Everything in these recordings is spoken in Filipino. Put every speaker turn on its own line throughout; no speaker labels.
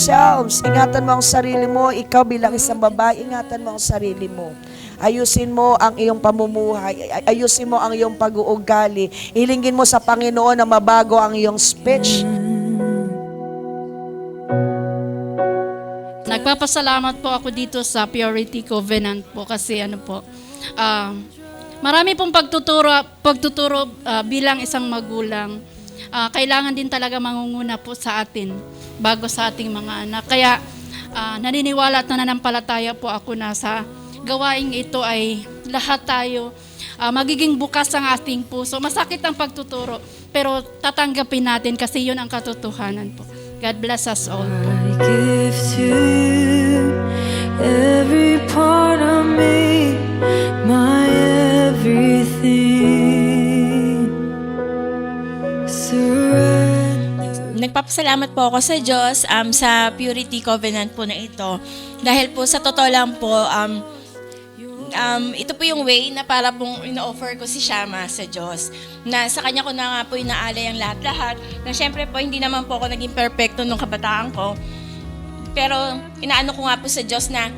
yourselves. Ingatan mo ang sarili mo. Ikaw bilang isang babae, ingatan mo ang sarili mo. Ayusin mo ang iyong pamumuhay. Ayusin mo ang iyong pag-uugali. Hilingin mo sa Panginoon na mabago ang iyong speech.
Nagpapasalamat po ako dito sa Purity Covenant po kasi marami pong pagtuturo bilang isang magulang. Kailangan din talaga mangunguna po sa atin bago sa ating mga anak. Kaya naniniwala at nananampalataya po ako na sa gawaing ito ay lahat tayo magiging bukas ang ating puso. Masakit ang pagtuturo, pero tatanggapin natin kasi yun ang katotohanan po. God bless us all po.
I give to you every part of me, my everything.
Nagpapasalamat po ako sa Diyos sa Purity Covenant po na ito. Dahil po sa totoo lang po, ito po yung way na para pong ino-offer ko si Shama sa Diyos. Na sa Kanya ko na nga po inaalay ang lahat-lahat. Na syempre po, hindi naman po ako naging perfecto nung kabataan ko. Pero inaano ko nga po sa Diyos na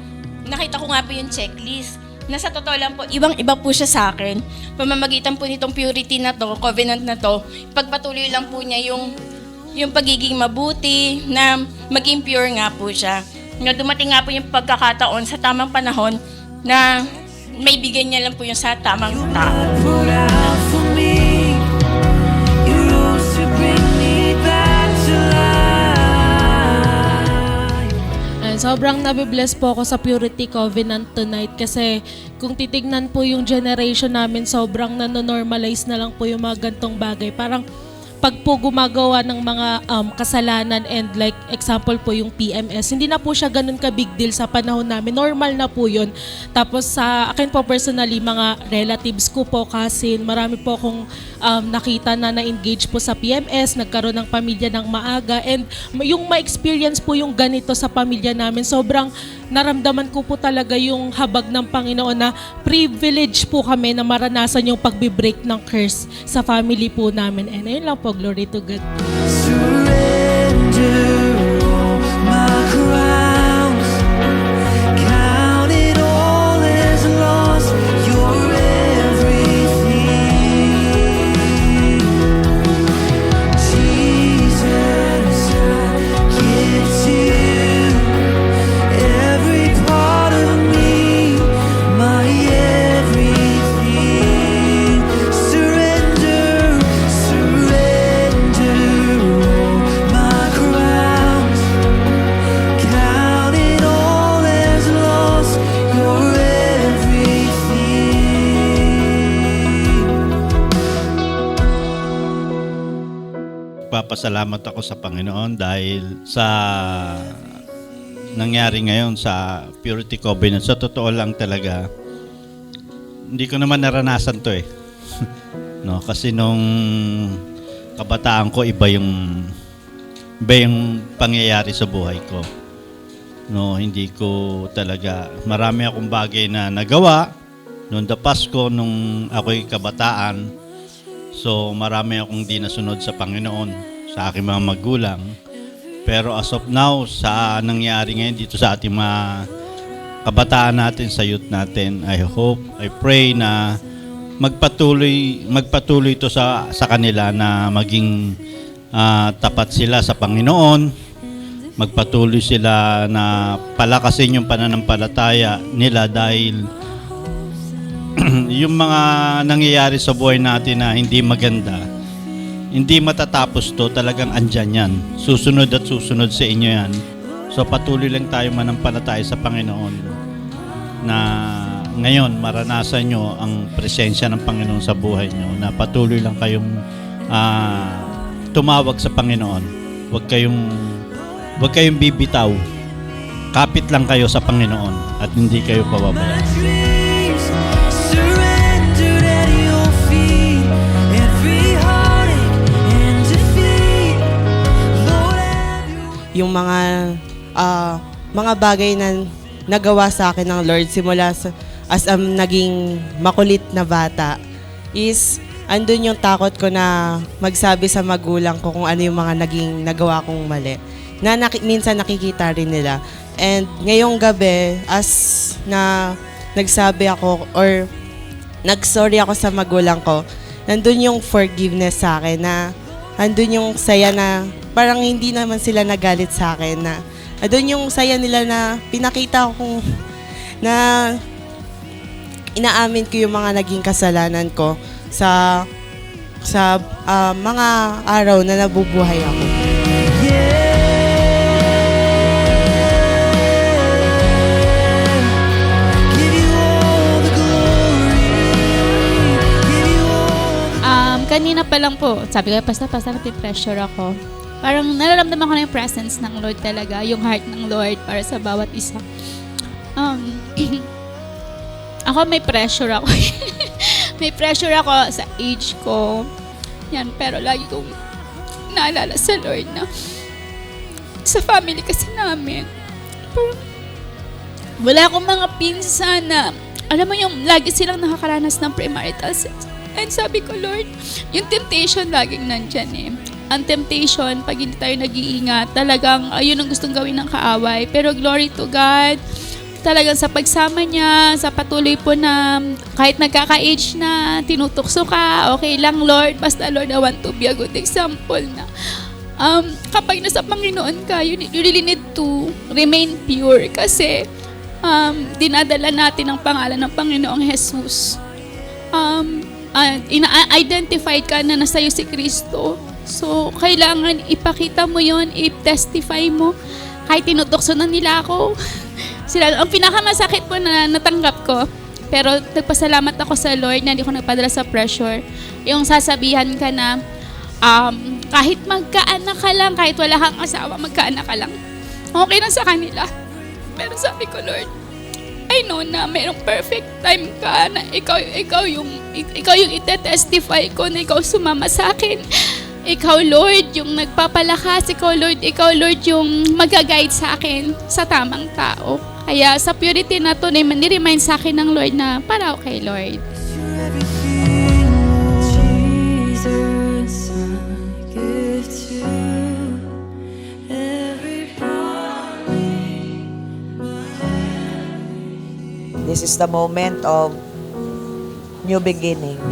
nakita ko nga po yung checklist. Na sa totoo lang po, ibang-iba po siya sa akin. Pamamagitan po nitong purity na to, covenant na to, pagpatuloy lang po niya yung pagiging mabuti, na maging pure nga po siya. Na dumating nga po yung pagkakataon sa tamang panahon na may bigyan niya lang po yung sa tamang tao.
Put out for me, you rose to bring me back to life.
Sobrang nabibless po ako sa Purity Covenant tonight kasi kung titignan po yung generation namin, sobrang nanonormalize na lang po yung mga gantong bagay. Parang pag po gumagawa ng mga kasalanan and like example po yung PMS, hindi na po siya ganun ka big deal sa panahon namin. Normal na po yun. Tapos sa akin po personally, mga relatives ko po, cousin, marami po akong nakita na na-engage po sa PMS, nagkaroon ng pamilya ng maaga, and yung ma-experience po yung ganito sa pamilya namin, sobrang naramdaman ko po talaga yung habag ng Panginoon na privilege po kami na maranasan yung pagbe-break ng curse sa family po namin. And ayun lang po, glory to God.
Surrender all my crowns, count it all as lost. You're everything, Jesus. I give to you every part of me, my everything. Surrender, surrender all my crowns, count it all as lost. You're everything.
Papasalamat ako sa Panginoon dahil sa nangyari ngayon sa Purity Covenant. Sa totoo lang talaga, hindi ko naman naranasan to eh. No, kasi nung kabataan ko, iba yung pangyayari sa buhay ko. No, hindi ko talaga, marami akong bagay na nagawa noong the Pasko, nung ako'y kabataan. So marami akong di nasunod sa Panginoon, sa aking mga magulang. Pero as of now, sa nangyari ngayon dito sa ating mga kabataan natin, sa youth natin, I hope, I pray na magpatuloy ito sa kanila na maging tapat sila sa Panginoon, magpatuloy sila na palakasin yung pananampalataya nila dahil yung mga nangyayari sa buhay natin na hindi maganda, hindi matatapos to, talagang andyan yan. Susunod at susunod sa inyo yan. So patuloy lang tayo manampalataya sa Panginoon na ngayon maranasan nyo ang presensya ng Panginoon sa buhay nyo, na patuloy lang kayong tumawag sa Panginoon. Huwag kayong bibitaw. Kapit lang kayo sa Panginoon at hindi kayo pababayaan.
Dreams surrendered at your feet, every heartache and defeat. Lord, have
yung mga bagay na nagawa sa akin ng Lord simula as naging makulit na bata is andun yung takot ko na magsabi sa magulang ko kung ano yung mga nagawa kong mali. na minsan nakikita rin nila. And ngayong gabi, as na nagsabi ako or nagsorry ako sa magulang ko, nandun yung forgiveness sa akin, na nandun yung saya na parang hindi naman sila nagalit sa akin, na nandun yung saya nila na pinakita ko na inaamin ko yung mga naging kasalanan ko sa mga araw na nabubuhay ako.
Kanina pa lang po, sabi ko, basta pressure ako. Parang nararamdaman ko na yung presence ng Lord talaga, yung heart ng Lord para sa bawat isa. Ako may pressure ako. May pressure ako sa age ko. Yan, pero lagi kong naalala sa Lord na sa family kasi namin, parang wala akong mga pinsan na, alam mo yung lagi silang nakakaranas ng premarital sex. And sabi ko, Lord, yung temptation laging nandyan eh. Ang temptation, pag hindi tayo nag-iingat, talagang ayun ang gustong gawin ng kaaway. Pero glory to God, talagang sa pagsama niya, sa patuloy po na kahit nagkaka-age na, tinutukso ka, okay lang Lord, basta Lord, I want to be a good example na kapag nasa Panginoon ka, you really need to remain pure kasi dinadala natin ang pangalan ng Panginoong Jesus. Identified ka na nasa'yo si Kristo. So, kailangan ipakita mo yon, i-testify mo. Kahit tinutokso na nila ako. Sila, ang pinakamasakit po na natanggap ko. Pero nagpasalamat ako sa Lord na hindi ko nagpadala sa pressure. Yung sasabihan ka na, kahit magkaanak ka lang, kahit wala kang asawa, magkaanak ka lang. Okay lang sa kanila. Pero sabi ko, Lord, I know na mayroong perfect time ka na ikaw yung ite-testify ko na ikaw sumama sa akin. Ikaw, Lord, yung nagpapalakas. Ikaw, Lord, yung mag-guide sa akin sa tamang tao. Kaya sa purity na to, niremind sa akin ng Lord na para okay, Lord.
Jesus, I give to everybody.
This is the moment of new beginning.